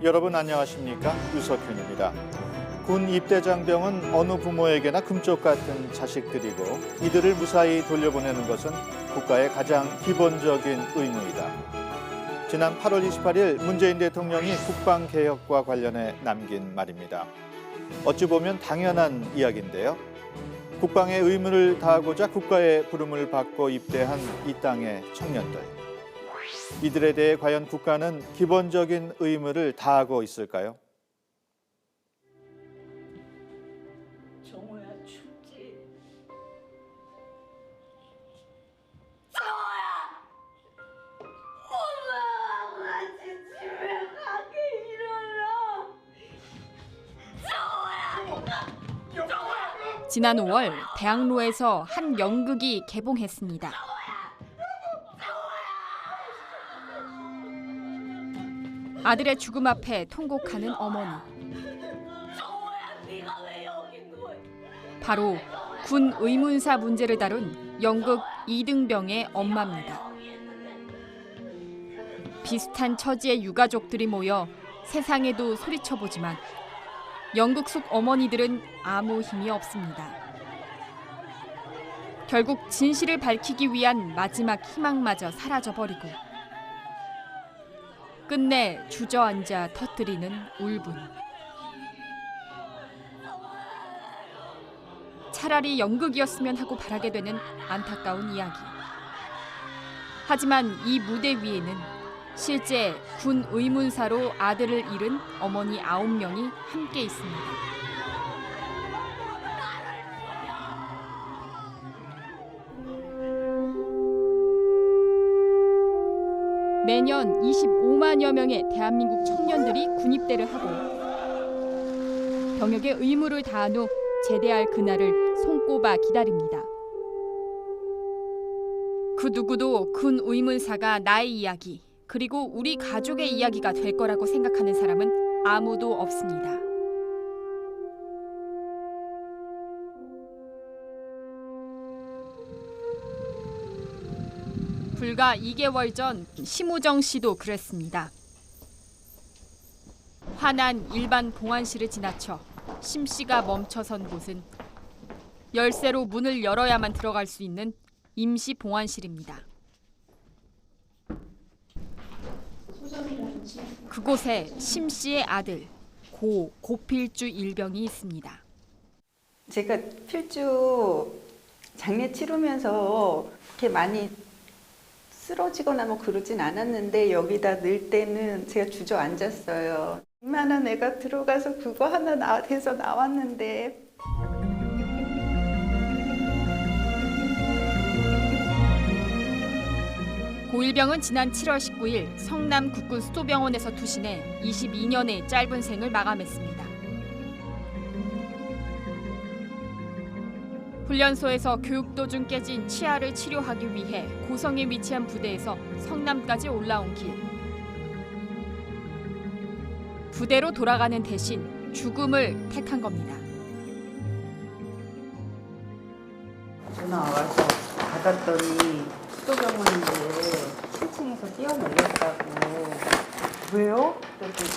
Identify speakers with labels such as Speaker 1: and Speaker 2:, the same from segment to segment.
Speaker 1: 여러분 안녕하십니까? 유석현입니다. 군 입대장병은 어느 부모에게나 금쪽 같은 자식들이고 이들을 무사히 돌려보내는 것은 국가의 가장 기본적인 의무이다. 지난 8월 28일 문재인 대통령이 국방개혁과 관련해 남긴 말입니다. 어찌 보면 당연한 이야기인데요. 국방의 의무를 다하고자 국가의 부름을 받고 입대한 이 땅의 청년들. 이들에 대해 과연 국가는 기본적인 의무를 다하고 있을까요?
Speaker 2: 정호야 춥지? 정호야! 엄마 같이 집에 가기 일어나! 정호야!
Speaker 3: 지난 5월 대학로에서 한 연극이 개봉했습니다. 아들의 죽음 앞에 통곡하는 어머니.
Speaker 2: 정호야, 네가 왜 여기 누워?
Speaker 3: 바로 군 의문사 문제를 다룬 연극 이등병의 엄마입니다. 비슷한 처지의 유가족들이 모여 세상에도 소리쳐보지만 연극 속 어머니들은 아무 힘이 없습니다. 결국 진실을 밝히기 위한 마지막 희망마저 사라져버리고 끝내 주저앉아 터뜨리는 울분. 차라리 연극이었으면 하고 바라게 되는 안타까운 이야기. 하지만 이 무대 위에는 실제 군 의문사로 아들을 잃은 어머니 9명이 함께 있습니다. 매년 25만여 명의 대한민국 청년들이 군입대를 하고 병역의 의무를 다한 후 제대할 그날을 손꼽아 기다립니다. 그 누구도 군 의문사가 나의 이야기, 그리고 우리 가족의 이야기가 될 거라고 생각하는 사람은 아무도 없습니다. 불과 2개월 전 심우정 씨도 그랬습니다. 환한 일반 봉안실을 지나쳐 심 씨가 멈춰선 곳은 열쇠로 문을 열어야만 들어갈 수 있는 임시 봉안실입니다. 그곳에 심 씨의 아들 고필주 일병이 있습니다.
Speaker 4: 제가 필주 장례 치르면서 그렇게 많이 쓰러지거나 뭐 그러진 않았는데 여기다 넣을 때는 제가 주저앉았어요. 이만한 애가 들어가서 그거 하나 돼서 나왔는데.
Speaker 3: 고일병은 지난 7월 19일 성남 국군 수도병원에서 투신해 22년의 짧은 생을 마감했습니다. 훈련소에서 교육 도중 깨진 치아를 치료하기 위해 고성에 위치한 부대에서 성남까지 올라온 길. 부대로 돌아가는 대신 죽음을 택한 겁니다.
Speaker 4: 전화 와서 받았더니 수도병원인데 7층에서 뛰어내렸다고. 왜요? 그랬더니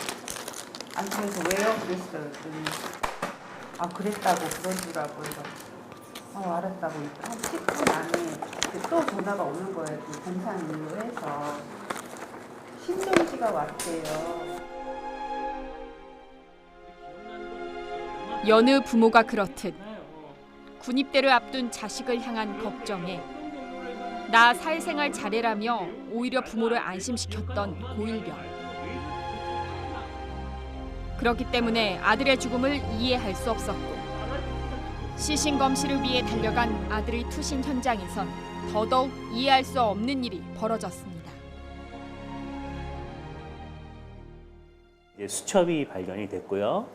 Speaker 4: 안쪽에서 왜요? 그랬어요. 그랬더니 그랬다고 그러더라고요. 그래서 알았다고 한 10분 안에 또 전화가 오는 거예요. 그 공산 일로 해서 신정지가 왔대요.
Speaker 3: 여느 부모가 그렇듯 군입대를 앞둔 자식을 향한 걱정에 나 사회생활 잘해라며 오히려 부모를 안심시켰던 고일병. 그렇기 때문에 아들의 죽음을 이해할 수 없었고 시신 검시를 위해 달려간 아들의 투신 현장에선 더더욱 이해할 수 없는 일이 벌어졌습니다.
Speaker 5: 이제 수첩이 발견이 됐고요.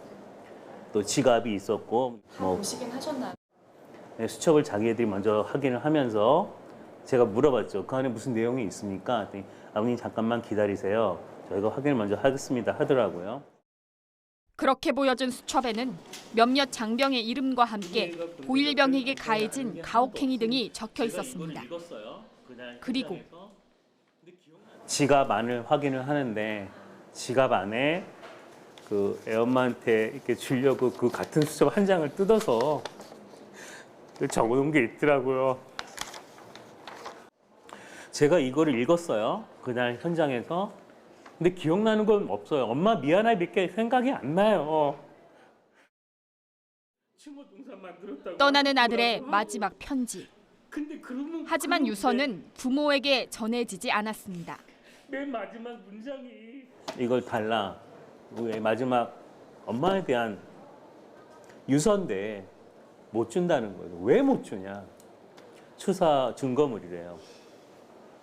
Speaker 5: 또 지갑이 있었고
Speaker 3: 보시긴 하셨나요?
Speaker 5: 네, 수첩을 자기애들이 먼저 확인을 하면서 제가 물어봤죠. 그 안에 무슨 내용이 있습니까? 그랬더니 아버님 잠깐만 기다리세요. 저희가 확인을 먼저 하겠습니다 하더라고요.
Speaker 3: 그렇게 보여준 수첩에는 몇몇 장병의 이름과 함께 고일병에게 가해진 가혹행위 등이 적혀 있었습니다. 그리고
Speaker 5: 지갑 안을 확인을 하는데 지갑 안에 그 애엄마한테 이렇게 주려고 그 같은 수첩 한 장을 뜯어서 적어놓은 게 있더라고요. 제가 이거를 읽었어요. 그날 현장에서. 근데 기억나는 건 없어요. 엄마 미안할밖에 생각이 안 나요.
Speaker 3: 떠나는 아들의 마지막 편지.
Speaker 5: 근데 그러면
Speaker 3: 하지만 유서는 부모에게 전해지지 않았습니다.
Speaker 5: 맨 마지막 문장이 이걸 달라. 우리의 마지막 엄마에 대한 유서인데 못 준다는 거예요. 왜 못 주냐? 수사 증거물이래요.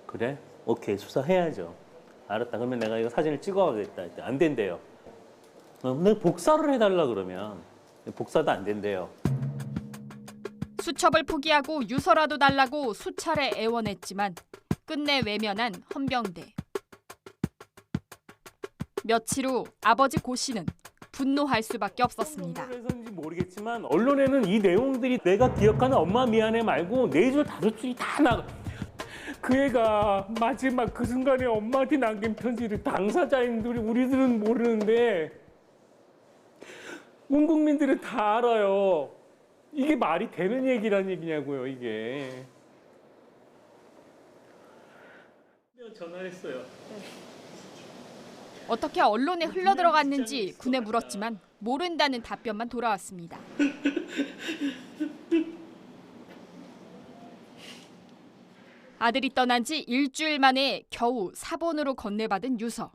Speaker 5: 그래? 오케이, 수사해야죠. 알았다. 그러면 내가 이거 사진을 찍어가겠다. 안 된대요. 근데 복사를 해달라 그러면 복사도 안 된대요.
Speaker 3: 수첩을 포기하고 유서라도 달라고 수차례 애원했지만 끝내 외면한 헌병대. 며칠 후 아버지 고 씨는 분노할 수밖에 없었습니다.
Speaker 5: 그래서인지 모르겠지만 언론에는 이 내용들이 내가 기억하는 엄마 미안해 말고 4줄 5줄이 다 나가. 그 애가 마지막 그 순간에 엄마한테 남긴 편지를 당사자인 우리들은 모르는데 온 국민들은 다 알아요. 이게 말이 되는 얘기란 얘기냐고요, 이게. 전화했어요.
Speaker 3: 어떻게 언론에 흘러들어갔는지 군에 물었지만 모른다는 답변만 돌아왔습니다. 아들이 떠난 지 일주일 만에 겨우 사본으로 건네받은 유서.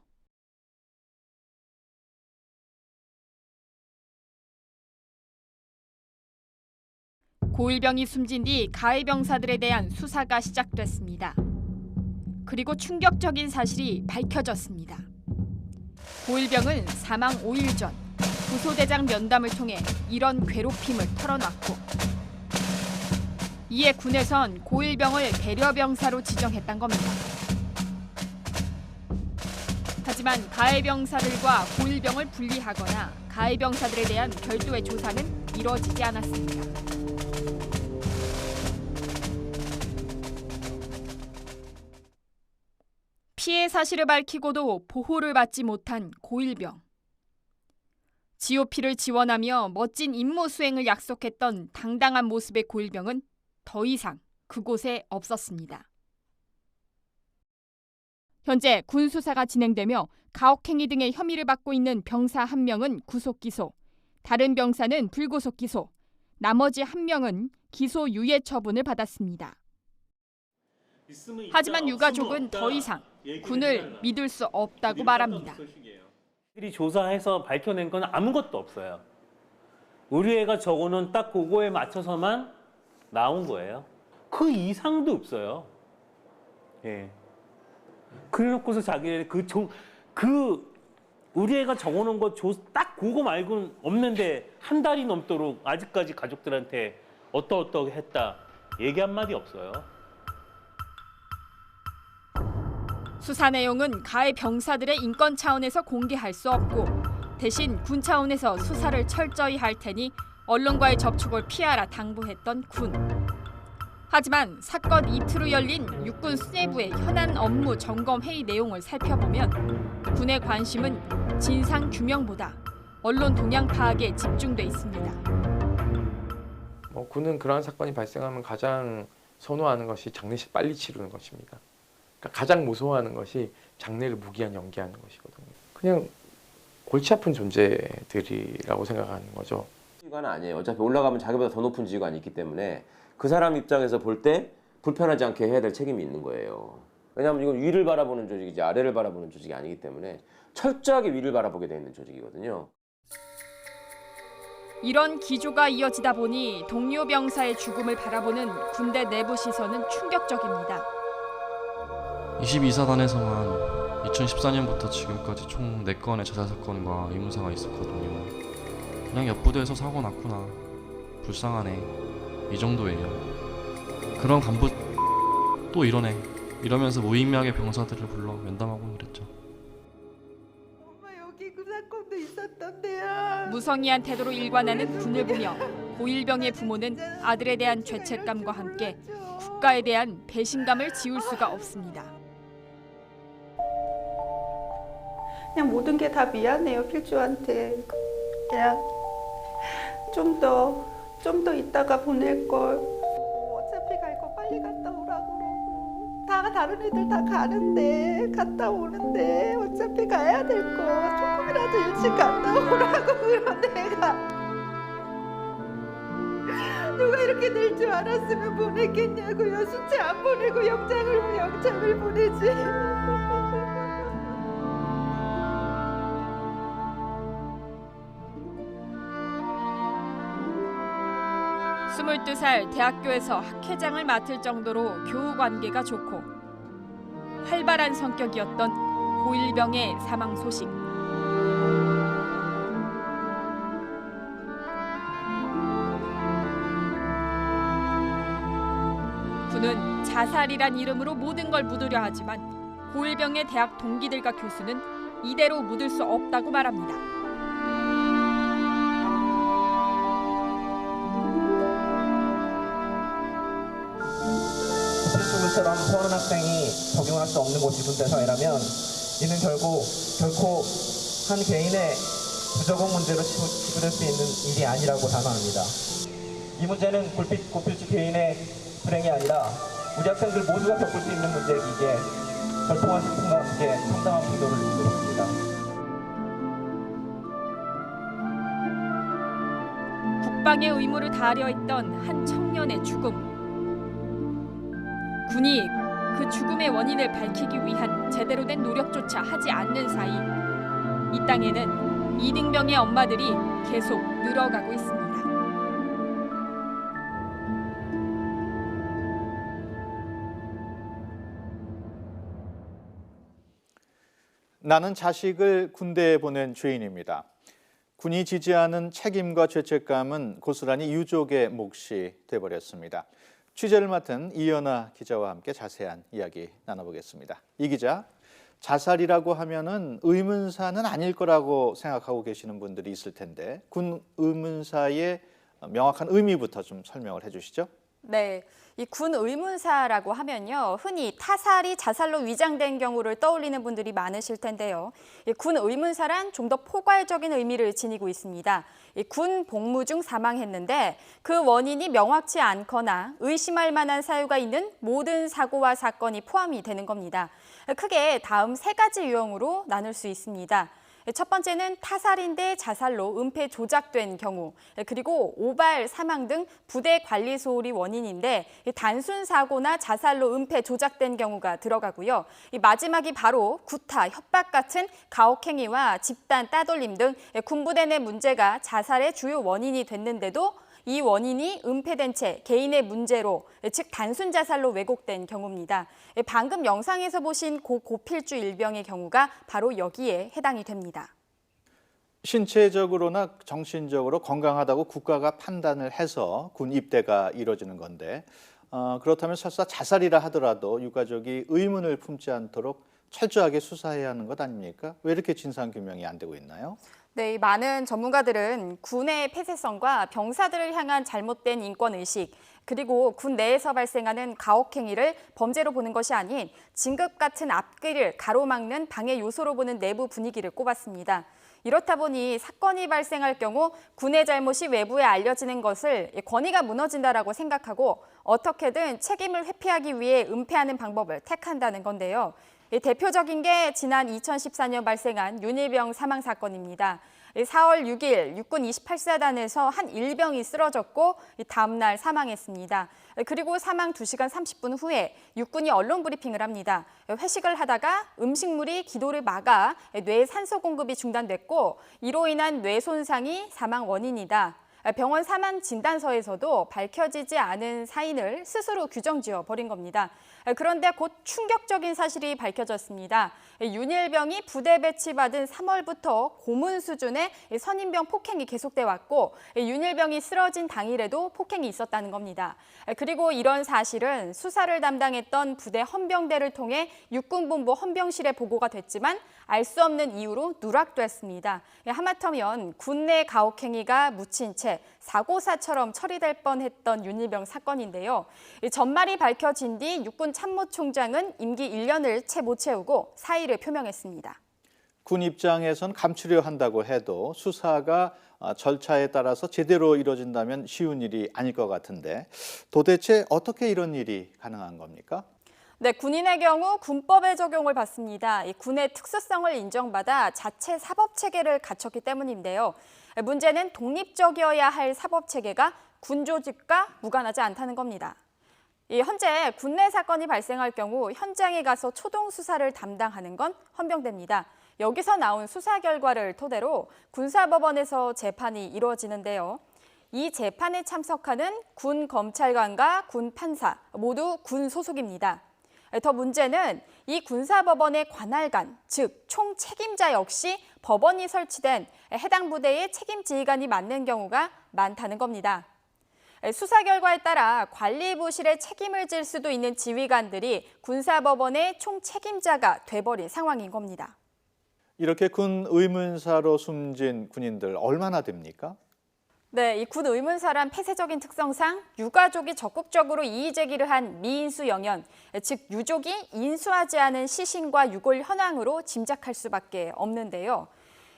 Speaker 3: 고일병이 숨진 뒤 가해 병사들에 대한 수사가 시작됐습니다. 그리고 충격적인 사실이 밝혀졌습니다. 고일병은 사망 5일 전 부소대장 면담을 통해 이런 괴롭힘을 털어놨고 이에 군에선 고일병을 배려병사로 지정했단 겁니다. 하지만 가해 병사들과 고일병을 분리하거나 가해 병사들에 대한 별도의 조사는 이뤄지지 않았습니다. 피해 사실을 밝히고도 보호를 받지 못한 고일병. GOP를 지원하며 멋진 임무 수행을 약속했던 당당한 모습의 고일병은 더 이상 그곳에 없었습니다. 현재 군 수사가 진행되며 가혹행위 등의 혐의를 받고 있는 병사 1명은 구속 기소, 다른 병사는 불구속 기소, 나머지 1명은 기소 유예 처분을 받았습니다. 하지만 유가족은 더 이상 군을 믿을 수 없다고 말합니다.
Speaker 5: 들이 조사해서 밝혀낸 건 아무것도 없어요. 우리 애가 적어놓은 딱 그거에 맞춰서만 나온 거예요. 그 이상도 없어요. 예. 그래놓고서 자기네 우리 애가 적어놓은 거 딱 그거 말고는 없는데 한 달이 넘도록 아직까지 가족들한테 어떻게 했다 얘기 한마디 없어요.
Speaker 3: 수사 내용은 가해 병사들의 인권 차원에서 공개할 수 없고 대신 군 차원에서 수사를 철저히 할 테니 언론과의 접촉을 피하라 당부했던 군. 하지만 사건 이틀 후 열린 육군 수뇌부의 현안 업무 점검 회의 내용을 살펴보면 군의 관심은 진상 규명보다 언론 동향 파악에 집중돼 있습니다.
Speaker 6: 군은 그러한 사건이 발생하면 가장 선호하는 것이 장례식 빨리 치르는 것입니다. 그러니까 가장 무서워하는 것이 장례를 무기한 연기하는 것이거든요. 그냥 골치 아픈 존재들이라고 생각하는 거죠.
Speaker 7: 지휘관은 아니에요. 어차피 올라가면 자기보다 더 높은 지휘관이 있기 때문에 그 사람 입장에서 볼 때 불편하지 않게 해야 될 책임이 있는 거예요. 왜냐하면 이건 위를 바라보는 조직이지 아래를 바라보는 조직이 아니기 때문에 철저하게 위를 바라보게 되어 있는 조직이거든요.
Speaker 3: 이런 기조가 이어지다 보니 동료 병사의 죽음을 바라보는 군대 내부 시선은 충격적입니다.
Speaker 8: 22사단에서만 2014년부터 지금까지 총 4건의 자살 사건과 의문사가 있었거든요. 그냥 옆부대에서 사고 났구나. 불쌍하네. 이 정도예요. 그런 간부 또 이러네. 이러면서 무의미하게 병사들을 불러 면담하고 그랬죠.
Speaker 4: 엄마 여기 그 사건도 있었던데요.
Speaker 3: 무성의한 태도로 일관하는 군을 보며 고일병의 부모는 아들에 대한 죄책감과 함께 국가에 대한 배신감을 지울 수가 없습니다.
Speaker 4: 그냥 모든 게 다 미안해요, 필주한테. 그냥 좀 더 있다가 보낼 걸. 어차피 갈 거 빨리 갔다 오라고 그러고. 다른 애들 다 가는데, 갔다 오는데, 어차피 가야 될 거. 조금이라도 일찍 갔다 오라고 그런 내가. 누가 이렇게 될 줄 알았으면 보냈겠냐고요. 수채 안 보내고 영장을 보내지.
Speaker 3: 22살 대학교에서 학회장을 맡을 정도로 교우 관계가 좋고 활발한 성격이었던 고1병의 사망 소식. 군은 자살이란 이름으로 모든 걸 묻으려 하지만 고1병의 대학 동기들과 교수는 이대로 묻을 수 없다고 말합니다.
Speaker 9: 필수물처럼 서른 학생이 적용할 수 없는 곳이 군대사회라면 이는 결코 한 개인의 부적응 문제로 치부될 수 있는 일이 아니라고 단언합니다. 이 문제는 고필주 개인의 불행이 아니라 우리 학생들 모두가 겪을 수 있는 문제이기에 절통한 슬픔과 함께 상당한 분노를 느낍니다.
Speaker 3: 국방의 의무를 다하려 했던 한 청년의 죽음. 군이 그 죽음의 원인을 밝히기 위한 제대로 된 노력조차 하지 않는 사이 이 땅에는 이등병의 엄마들이 계속 늘어가고 있습니다.
Speaker 1: 나는 자식을 군대에 보낸 죄인입니다. 군이 지지 않은 책임과 죄책감은 고스란히 유족의 몫이 돼버렸습니다. 취재를 맡은 이연아 기자와 함께 자세한 이야기 나눠보겠습니다. 이 기자, 자살이라고 하면은 의문사는 아닐 거라고 생각하고 계시는 분들이 있을 텐데 군 의문사의 명확한 의미부터 좀 설명을 해주시죠.
Speaker 10: 네, 이 군 의문사라고 하면요, 흔히 타살이 자살로 위장된 경우를 떠올리는 분들이 많으실 텐데요. 이 군 의문사란 좀 더 포괄적인 의미를 지니고 있습니다. 이 군 복무 중 사망했는데 그 원인이 명확치 않거나 의심할 만한 사유가 있는 모든 사고와 사건이 포함이 되는 겁니다. 크게 다음 세 가지 유형으로 나눌 수 있습니다. 첫 번째는 타살인데 자살로 은폐 조작된 경우, 그리고 오발, 사망 등 부대 관리 소홀이 원인인데 단순 사고나 자살로 은폐 조작된 경우가 들어가고요. 마지막이 바로 구타, 협박 같은 가혹행위와 집단 따돌림 등 군부대 내 문제가 자살의 주요 원인이 됐는데도 이 원인이 은폐된 채 개인의 문제로, 즉 단순 자살로 왜곡된 경우입니다. 방금 영상에서 보신 고필주 일병의 경우가 바로 여기에 해당이 됩니다.
Speaker 1: 신체적으로나 정신적으로 건강하다고 국가가 판단을 해서 군 입대가 이루어지는 건데 그렇다면 설사 자살이라 하더라도 유가족이 의문을 품지 않도록 철저하게 수사해야 하는 것 아닙니까? 왜 이렇게 진상규명이 안 되고 있나요?
Speaker 10: 네, 많은 전문가들은 군의 폐쇄성과 병사들을 향한 잘못된 인권의식, 그리고 군 내에서 발생하는 가혹행위를 범죄로 보는 것이 아닌 진급 같은 앞길을 가로막는 방해 요소로 보는 내부 분위기를 꼽았습니다. 이렇다 보니 사건이 발생할 경우 군의 잘못이 외부에 알려지는 것을 권위가 무너진다라고 생각하고 어떻게든 책임을 회피하기 위해 은폐하는 방법을 택한다는 건데요. 대표적인 게 지난 2014년 발생한 윤일병 사망 사건입니다. 4월 6일 육군 28사단에서 한 일병이 쓰러졌고 다음 날 사망했습니다. 그리고 사망 2시간 30분 후에 육군이 언론 브리핑을 합니다. 회식을 하다가 음식물이 기도를 막아 뇌 산소 공급이 중단됐고 이로 인한 뇌 손상이 사망 원인이다. 병원 사망 진단서에서도 밝혀지지 않은 사인을 스스로 규정지어 버린 겁니다. 그런데 곧 충격적인 사실이 밝혀졌습니다. 윤일병이 부대 배치받은 3월부터 고문 수준의 선임병 폭행이 계속돼 왔고 윤일병이 쓰러진 당일에도 폭행이 있었다는 겁니다. 그리고 이런 사실은 수사를 담당했던 부대 헌병대를 통해 육군본부 헌병실에 보고가 됐지만 알 수 없는 이유로 누락됐습니다. 하마터면 군내 가혹행위가 묻힌 채 사고사처럼 처리될 뻔했던 윤일병 사건인데요. 전말이 밝혀진 뒤 육군 참모총장은 임기 1년을 채 못 채우고 사의를 표명했습니다.
Speaker 1: 군 입장에선 감추려 한다고 해도 수사가 절차에 따라서 제대로 이루어진다면 쉬운 일이 아닐 것 같은데 도대체 어떻게 이런 일이 가능한 겁니까?
Speaker 10: 네, 군인의 경우 군법의 적용을 받습니다. 이 군의 특수성을 인정받아 자체 사법체계를 갖췄기 때문인데요. 문제는 독립적이어야 할 사법체계가 군 조직과 무관하지 않다는 겁니다. 현재 군내 사건이 발생할 경우 현장에 가서 초동 수사를 담당하는 건 헌병대입니다. 여기서 나온 수사 결과를 토대로 군사법원에서 재판이 이루어지는데요. 이 재판에 참석하는 군 검찰관과 군 판사 모두 군 소속입니다. 더 문제는 이 군사법원의 관할관, 즉 총책임자 역시 법원이 설치된 해당 부대의 책임지휘관이 맡는 경우가 많다는 겁니다. 수사 결과에 따라 관리부실의 책임을 질 수도 있는 지휘관들이 군사법원의 총책임자가 돼버린 상황인 겁니다.
Speaker 1: 이렇게 군 의문사로 숨진 군인들 얼마나 됩니까?
Speaker 10: 네, 이 군 의문사란 폐쇄적인 특성상 유가족이 적극적으로 이의 제기를 한 미인수 영연, 즉 유족이 인수하지 않은 시신과 유골 현황으로 짐작할 수밖에 없는데요.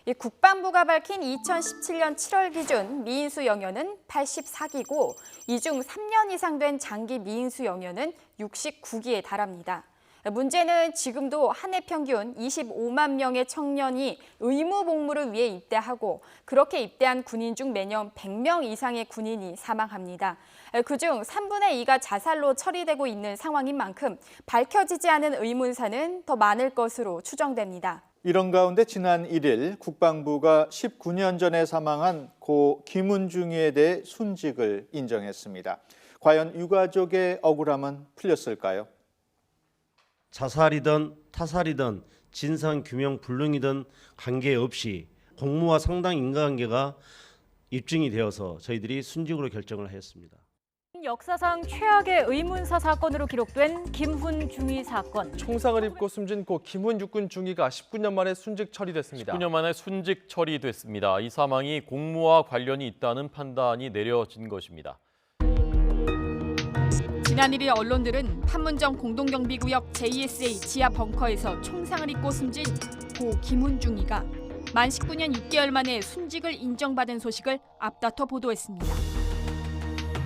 Speaker 10: 이 국방부가 밝힌 2017년 7월 기준 미인수 영연은 84기고 이 중 3년 이상 된 장기 미인수 영연은 69기에 달합니다. 문제는 지금도 한 해 평균 25만 명의 청년이 의무 복무를 위해 입대하고 그렇게 입대한 군인 중 매년 100명 이상의 군인이 사망합니다. 그중 3분의 2가 자살로 처리되고 있는 상황인 만큼 밝혀지지 않은 의문사는 더 많을 것으로 추정됩니다.
Speaker 1: 이런 가운데 지난 1일 국방부가 19년 전에 사망한 고 김은중이에 대해 순직을 인정했습니다. 과연 유가족의 억울함은 풀렸을까요?
Speaker 11: 자살이든 타살이든 진상규명 불능이든 관계없이 공무와 상당 인과관계가 입증이 되어서 저희들이 순직으로 결정을 하였습니다.
Speaker 12: 역사상 최악의 의문사 사건으로 기록된 김훈중위 사건.
Speaker 13: 총상을 입고 숨진 고 김훈 육군 중위가 19년 만에 순직 처리됐습니다.
Speaker 14: 19년 만에 순직 처리됐습니다. 이 사망이 공무와 관련이 있다는 판단이 내려진 것입니다.
Speaker 3: 지난 1일 언론들은 판문점 공동경비구역 JSA 지하 벙커에서 총상을 입고 숨진 고 김훈중이가 만 19년 6개월 만에 순직을 인정받은 소식을 앞다퉈 보도했습니다.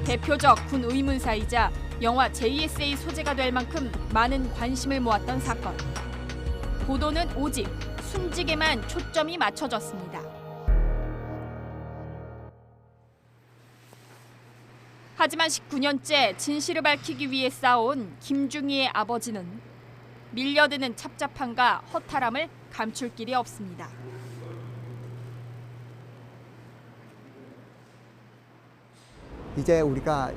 Speaker 3: 대표적 군 의문사이자 영화 JSA 소재가 될 만큼 많은 관심을 모았던 사건. 보도는 오직 순직에만 초점이 맞춰졌습니다. 하지만 19년째 진실을 밝히기 위해 싸운 김중희의 아버지는 밀려드는 찹찹함과 허탈함을 감출 길이 없습니다.
Speaker 15: 이제 우리가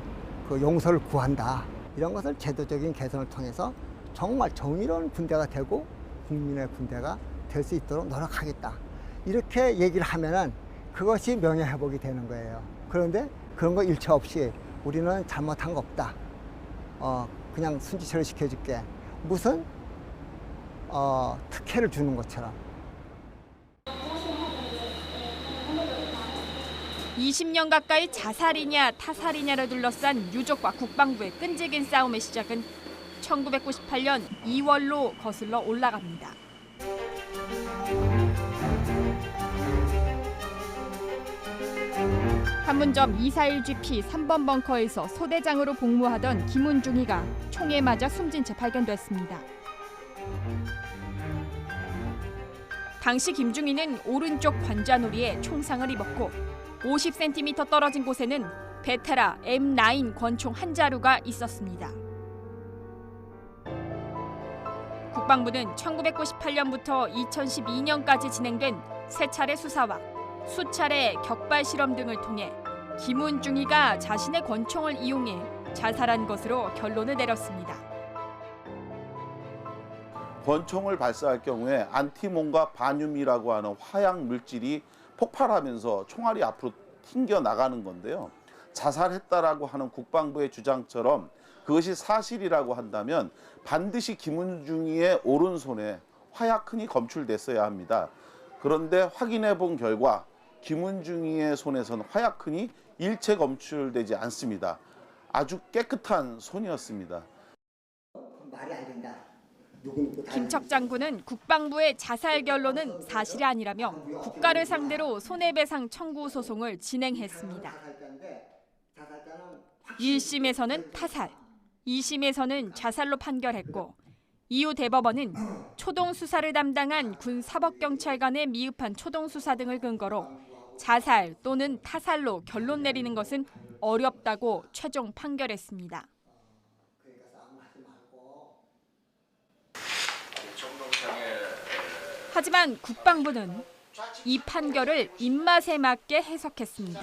Speaker 15: 그 용서를 구한다. 이런 것을 제도적인 개선을 통해서 정말 정의로운 군대가 되고 국민의 군대가 될 수 있도록 노력하겠다. 이렇게 얘기를 하면은 그것이 명예회복이 되는 거예요. 그런데 그런 거 일체 없이 우리는 잘못한 거 없다. 그냥 순직처리 시켜줄게. 무슨 특혜를 주는 것처럼.
Speaker 3: 20년 가까이 자살이냐 타살이냐를 둘러싼 유족과 국방부의 끈질긴 싸움의 시작은 1998년 2월로 거슬러 올라갑니다. 판문점 241GP 3번 벙커에서 소대장으로 복무하던 김은중이가 총에 맞아 숨진 채 발견됐습니다. 당시 김중희는 오른쪽 관자놀이에 총상을 입었고 50cm 떨어진 곳에는 베테라 M9 권총 한 자루가 있었습니다. 국방부는 1998년부터 2012년까지 진행된 3차례 수사와 수차례 격발 실험 등을 통해 김은중이가 자신의 권총을 이용해 자살한 것으로 결론을 내렸습니다.
Speaker 16: 권총을 발사할 경우에 안티몬과 바뮴이라고 하는 화약 물질이 폭발하면서 총알이 앞으로 튕겨 나가는 건데요. 자살했다라고 하는 국방부의 주장처럼 그것이 사실이라고 한다면 반드시 김은중이의 오른손에 화약흔이 검출됐어야 합니다. 그런데 확인해 본 결과 김은중이의 손에선 화약흔이 일체 검출되지 않습니다. 아주 깨끗한 손이었습니다.
Speaker 15: 말이 안 된다.
Speaker 3: 김척 장군은 국방부의 자살 결론은 사실이 아니라며 국가를 상대로 손해배상 청구 소송을 진행했습니다. 1심에서는 타살, 2심에서는 자살로 판결했고 이후 대법원은 초동 수사를 담당한 군 사법경찰관의 미흡한 초동 수사 등을 근거로 자살 또는 타살로 결론 내리는 것은 어렵다고 최종 판결했습니다. 하지만 국방부는 이 판결을 입맛에 맞게 해석했습니다.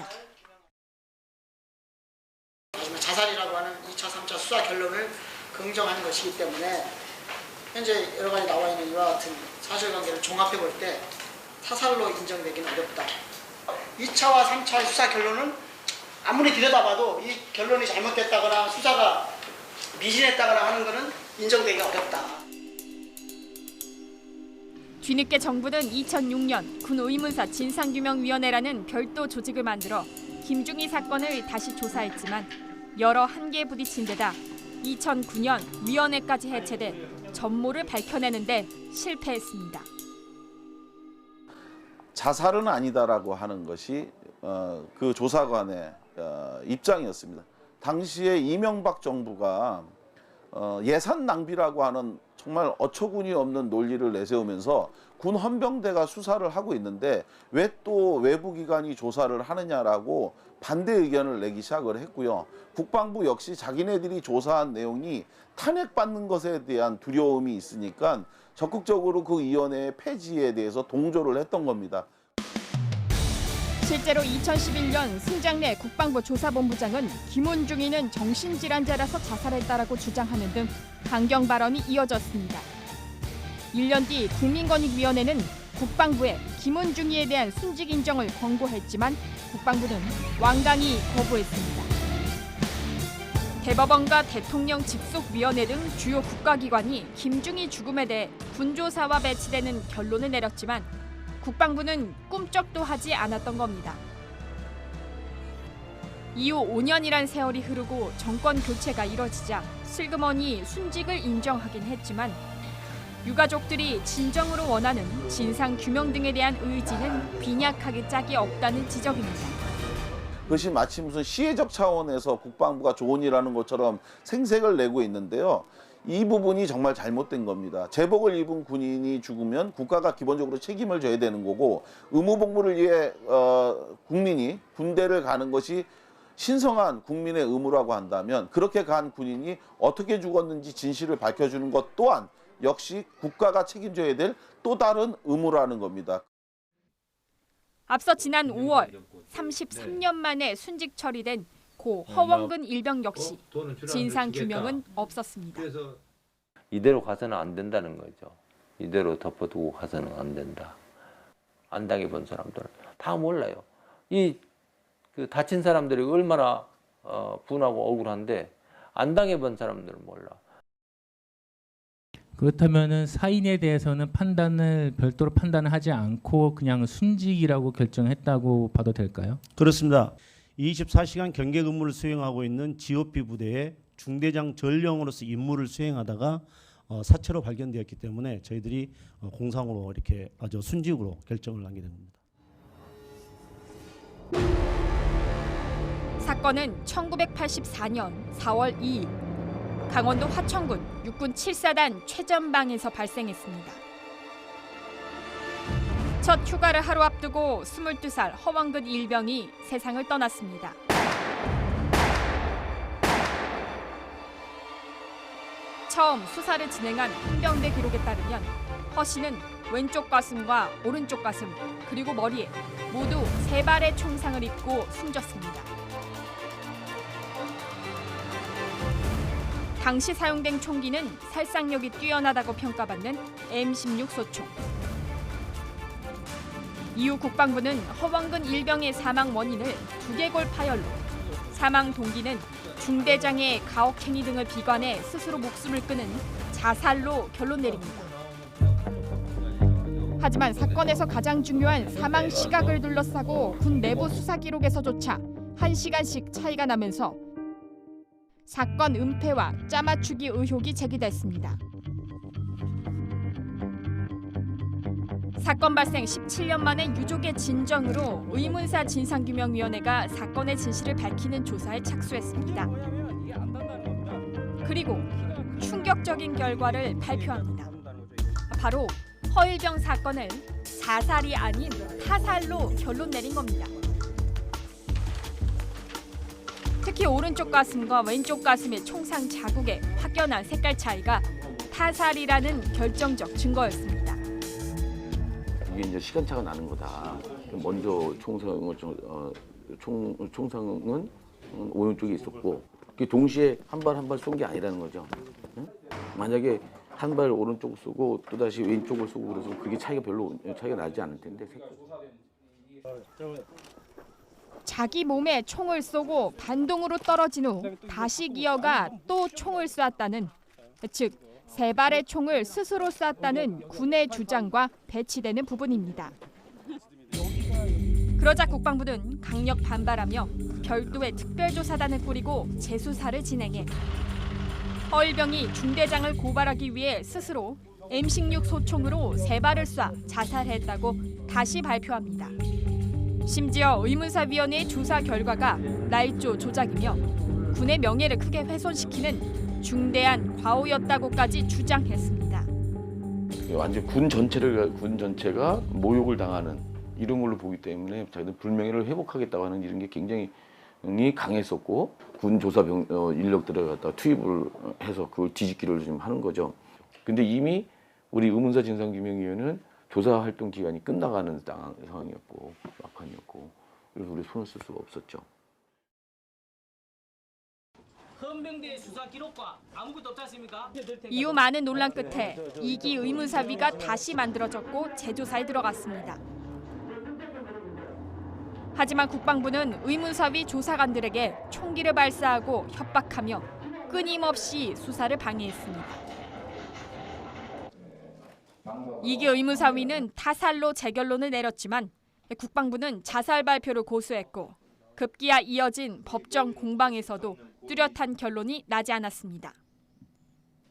Speaker 17: 자살이라고 하는 2차, 3차 수사 결론을 긍정한 것이기 때문에 현재 여러 가지 나와 있는 이와 같은 사실관계를 종합해 볼 때 타살로 인정되기는 어렵다. 2차와 3차의 수사 결론은 아무리 들여다봐도 이 결론이 잘못됐다거나 수사가 미진했다거나 하는 것은 인정되기가 어렵다.
Speaker 3: 뒤늦게 정부는 2006년 군의문사 진상규명위원회라는 별도 조직을 만들어 김중희 사건을 다시 조사했지만 여러 한계에 부딪힌 데다 2009년 위원회까지 해체돼 전모를 밝혀내는 데 실패했습니다.
Speaker 16: 자살은 아니다라고 하는 것이 그 조사관의 입장이었습니다. 당시에 이명박 정부가 예산 낭비라고 하는 정말 어처구니 없는 논리를 내세우면서 군 헌병대가 수사를 하고 있는데 왜 또 외부 기관이 조사를 하느냐라고 반대 의견을 내기 시작을 했고요. 국방부 역시 자기네들이 조사한 내용이 탄핵받는 것에 대한 두려움이 있으니까 적극적으로 그 위원회의 폐지에 대해서 동조를 했던 겁니다.
Speaker 3: 실제로 2011년 승장래 국방부 조사본부장은 김훈중이는 정신질환자라서 자살했다라고 주장하는 등 강경 발언이 이어졌습니다. 1년 뒤 국민권익위원회는 국방부에 김훈중이에 대한 순직 인정을 권고했지만 국방부는 완강히 거부했습니다. 대법원과 대통령 직속위원회 등 주요 국가기관이 김중희 죽음에 대해 군조사와 배치되는 결론을 내렸지만 국방부는 꿈쩍도 하지 않았던 겁니다. 이후 5년이란 세월이 흐르고 정권 교체가 이뤄지자 슬그머니 순직을 인정하긴 했지만 유가족들이 진정으로 원하는 진상 규명 등에 대한 의지는 빈약하기 짝이 없다는 지적입니다.
Speaker 16: 그것이 마치 무슨 시혜적 차원에서 국방부가 좋은 일하는 것처럼 생색을 내고 있는데요. 이 부분이 정말 잘못된 겁니다. 제복을 입은 군인이 죽으면 국가가 기본적으로 책임을 져야 되는 거고 의무복무를 위해 국민이 군대를 가는 것이 신성한 국민의 의무라고 한다면 그렇게 간 군인이 어떻게 죽었는지 진실을 밝혀주는 것 또한 역시 국가가 책임져야 될 또 다른 의무라는 겁니다.
Speaker 3: 앞서 지난 5월 33년 만에 순직 처리된 고 허원근 일병 역시 진상 규명은 없었습니다.
Speaker 7: 이대로 가서는 안 된다는 거죠. 이대로 덮어두고 가서는 안 된다. 안 당해본 사람들은 다 몰라요. 그 다친 사람들이 얼마나 분하고 억울한데 안 당해본 사람들은 몰라.
Speaker 18: 그렇다면은 사인에 대해서는 별도로 판단을 하지 않고 그냥 순직이라고 결정했다고 봐도 될까요?
Speaker 11: 그렇습니다. 24시간 경계 근무를 수행하고 있는 GOP 부대의 중대장 전령으로서 임무를 수행하다가 사체로 발견되었기 때문에 저희들이 공상으로 이렇게 아주 순직으로 결정을 하게 된 겁니다.
Speaker 3: 사건은 1984년 4월 2일 강원도 화천군 육군 7사단 최전방에서 발생했습니다. 첫 휴가를 하루 앞두고 22살 허원근 일병이 세상을 떠났습니다. 처음 수사를 진행한 헌병대 기록에 따르면 허 씨는 왼쪽 가슴과 오른쪽 가슴 그리고 머리에 모두 3발의 총상을 입고 숨졌습니다. 당시 사용된 총기는 살상력이 뛰어나다고 평가받는 M16 소총. 이후 국방부는 허원근 일병의 사망 원인을 두개골 파열로, 사망 동기는 중대장의 가혹행위 등을 비관해 스스로 목숨을 끊은 자살로 결론 내립니다. 하지만 사건에서 가장 중요한 사망 시각을 둘러싸고 군 내부 수사 기록에서조차 1시간씩 차이가 나면서 사건 은폐와 짜맞추기 의혹이 제기됐습니다. 사건 발생 17년 만에 유족의 진정으로 의문사 진상규명위원회가 사건의 진실을 밝히는 조사에 착수했습니다. 그리고 충격적인 결과를 발표합니다. 바로 허일병 사건을 자살이 아닌 타살로 결론 내린 겁니다. 특히 오른쪽 가슴과 왼쪽 가슴의 총상 자국의 확연한 색깔 차이가 타살이라는 결정적 증거였습니다.
Speaker 19: 이게 이제 시간차가 나는 거다. 먼저 총상은 오른쪽에 있었고 동시에 한 발 한 발 쏜 게 아니라는 거죠. 응? 만약에 한 발 오른쪽 쏘고 또 다시 왼쪽을 쏘고 그래서 그게 차이가 나지 않을 텐데.
Speaker 3: 자기 몸에 총을 쏘고 반동으로 떨어진 후 다시 기어가 또 총을 쐈다는, 즉 세 발의 총을 스스로 쐈다는 군의 주장과 배치되는 부분입니다. 그러자 국방부는 강력 반발하며 별도의 특별조사단을 꾸리고 재수사를 진행해 허일병이 중대장을 고발하기 위해 스스로 M16 소총으로 세 발을 쏴 자살했다고 다시 발표합니다. 심지어 의문사위원회의 조사 결과가 날조 조작이며 군의 명예를 크게 훼손시키는 중대한 과오였다고까지 주장했습니다.
Speaker 19: 완전 군 전체가 모욕을 당하는 이런 걸로 보기 때문에 자기들 불명예를 회복하겠다고 하는 이런 게 굉장히 강했었고 군 조사 인력들을 갖다 투입을 해서 그걸 뒤집기를 좀 하는 거죠. 근데 이미 우리 의문사 진상규명위원회는 조사 활동 기간이 끝나가는 상황이었고 막판이었고 그래서 우리 손을 쓸 수가 없었죠.
Speaker 20: 헌병대의 수사 기록과 아무것도 없지 않습니까?
Speaker 3: 이후 많은 논란 끝에 2기 의문사위가 다시 만들어졌고 재조사에 들어갔습니다. 하지만 국방부는 의문사위 조사관들에게 총기를 발사하고 협박하며 끊임없이 수사를 방해했습니다. 2기 의문사위는 타살로 재결론을 내렸지만 국방부는 자살 발표를 고수했고 급기야 이어진 법정 공방에서도 뚜렷한 결론이 나지 않았습니다.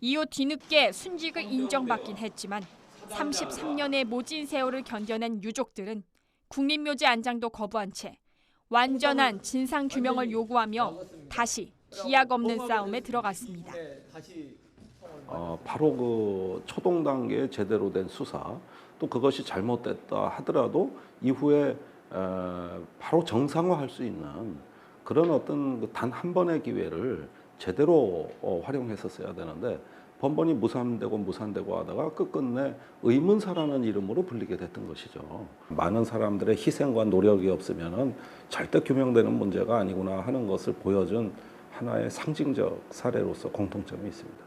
Speaker 3: 이후 뒤늦게 순직을 인정받긴 했지만 33년의 모진 세월을 견뎌낸 유족들은 국립묘지 안장도 거부한 채 완전한 진상규명을 요구하며 다시 기약 없는 싸움에 들어갔습니다.
Speaker 21: 바로 그 초동 단계에 제대로 된 수사, 또 그것이 잘못됐다 하더라도 이후에 바로 정상화할 수 있는 그런 어떤 단 한 번의 기회를 제대로 활용했었어야 되는데 번번이 무산되고 하다가 끝끝내 의문사라는 이름으로 불리게 됐던 것이죠. 많은 사람들의 희생과 노력이 없으면은 절대 규명되는 문제가 아니구나 하는 것을 보여준 하나의 상징적 사례로서 공통점이 있습니다.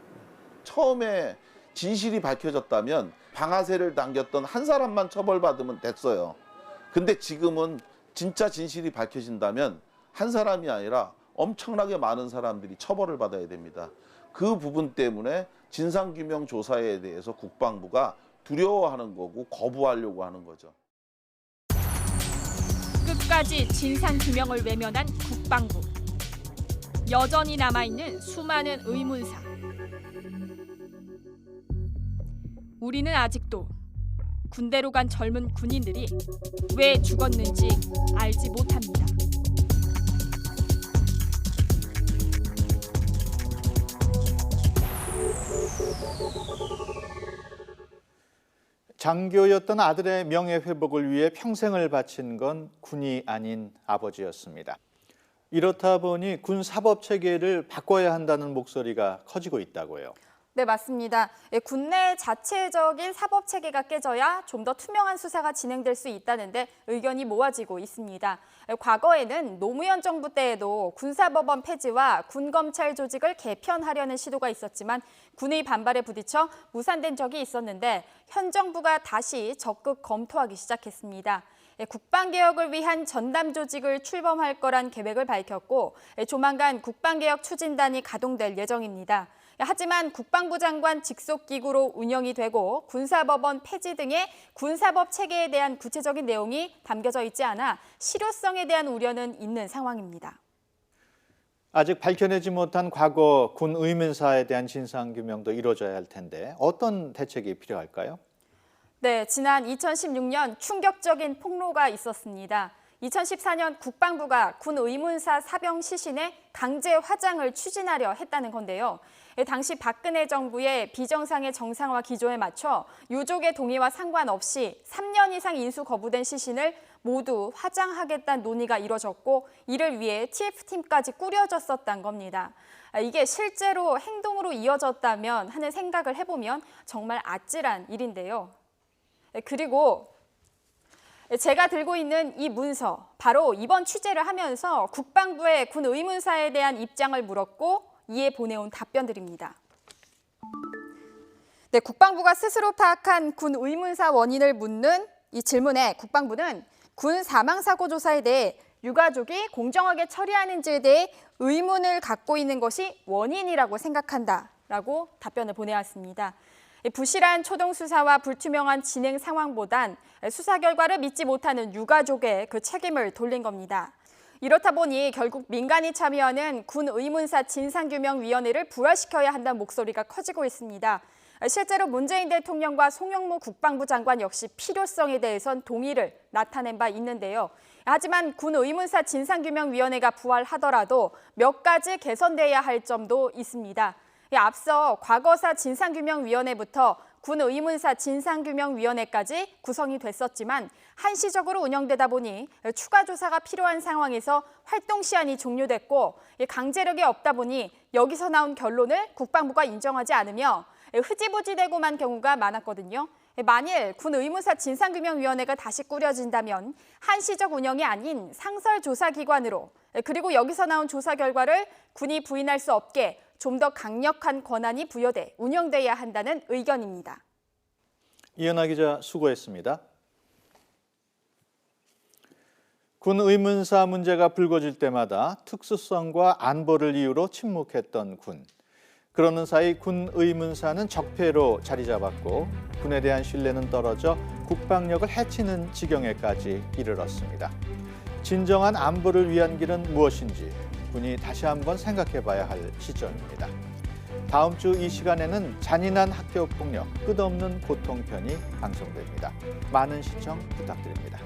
Speaker 16: 처음에 진실이 밝혀졌다면 방아쇠를 당겼던 한 사람만 처벌받으면 됐어요. 근데 지금은 진짜 진실이 밝혀진다면 한 사람이 아니라 엄청나게 많은 사람들이 처벌을 받아야 됩니다. 그 부분 때문에 진상규명 조사에 대해서 국방부가 두려워하는 거고 거부하려고 하는 거죠.
Speaker 3: 끝까지 진상규명을 외면한 국방부. 여전히 남아있는 수많은 의문사. 우리는 아직도 군대로 간 젊은 군인들이 왜 죽었는지 알지 못합니다.
Speaker 1: 장교였던 아들의 명예회복을 위해 평생을 바친 건 군이 아닌 아버지였습니다. 이렇다 보니 군 사법체계를 바꿔야 한다는 목소리가 커지고 있다고요.
Speaker 10: 네, 맞습니다. 군내 자체적인 사법 체계가 깨져야 좀 더 투명한 수사가 진행될 수 있다는데 의견이 모아지고 있습니다. 과거에는 노무현 정부 때에도 군사법원 폐지와 군검찰 조직을 개편하려는 시도가 있었지만 군의 반발에 부딪혀 무산된 적이 있었는데 현 정부가 다시 적극 검토하기 시작했습니다. 국방개혁을 위한 전담 조직을 출범할 거란 계획을 밝혔고 조만간 국방개혁 추진단이 가동될 예정입니다. 하지만 국방부 장관 직속 기구로 운영이 되고 군사법원 폐지 등의 군사법 체계에 대한 구체적인 내용이 담겨져 있지 않아 실효성에 대한 우려는 있는 상황입니다.
Speaker 1: 아직 밝혀내지 못한 과거 군 의문사에 대한 진상규명도 이루어져야 할 텐데 어떤 대책이 필요할까요?
Speaker 10: 네, 지난 2016년 충격적인 폭로가 있었습니다. 2014년 국방부가 군 의문사 사병 시신의 강제 화장을 추진하려 했다는 건데요. 당시 박근혜 정부의 비정상의 정상화 기조에 맞춰 유족의 동의와 상관없이 3년 이상 인수 거부된 시신을 모두 화장하겠다는 논의가 이뤄졌고 이를 위해 TF팀까지 꾸려졌었던 겁니다. 이게 실제로 행동으로 이어졌다면 하는 생각을 해보면 정말 아찔한 일인데요. 그리고 제가 들고 있는 이 문서, 바로 이번 취재를 하면서 국방부의 군 의문사에 대한 입장을 물었고 이에 보내온 답변들입니다. 네, 국방부가 스스로 파악한 군 의문사 원인을 묻는 이 질문에 국방부는 군 사망사고 조사에 대해 유가족이 공정하게 처리하는지에 대해 의문을 갖고 있는 것이 원인이라고 생각한다라고 답변을 보내왔습니다. 부실한 초동 수사와 불투명한 진행 상황보단 수사 결과를 믿지 못하는 유가족의 그 책임을 돌린 겁니다. 이렇다 보니 결국 민간이 참여하는 군 의문사 진상규명위원회를 부활시켜야 한다는 목소리가 커지고 있습니다. 실제로 문재인 대통령과 송영무 국방부 장관 역시 필요성에 대해선 동의를 나타낸 바 있는데요. 하지만 군 의문사 진상규명위원회가 부활하더라도 몇 가지 개선돼야 할 점도 있습니다. 앞서 과거사 진상규명위원회부터 군 의문사 진상규명위원회까지 구성이 됐었지만 한시적으로 운영되다 보니 추가 조사가 필요한 상황에서 활동 시한이 종료됐고 강제력이 없다 보니 여기서 나온 결론을 국방부가 인정하지 않으며 흐지부지되고 만 경우가 많았거든요. 만일 군 의문사 진상규명위원회가 다시 꾸려진다면 한시적 운영이 아닌 상설조사기관으로 그리고 여기서 나온 조사 결과를 군이 부인할 수 없게 좀 더 강력한 권한이 부여돼 운영돼야 한다는 의견입니다.
Speaker 1: 이현아 기자 수고했습니다. 군 의문사 문제가 불거질 때마다 특수성과 안보를 이유로 침묵했던 군. 그러는 사이 군 의문사는 적폐로 자리 잡았고 군에 대한 신뢰는 떨어져 국방력을 해치는 지경에까지 이르렀습니다. 진정한 안보를 위한 길은 무엇인지 군이 다시 한번 생각해봐야 할 시점입니다. 다음 주 이 시간에는 잔인한 학교 폭력, 끝없는 고통편이 방송됩니다. 많은 시청 부탁드립니다.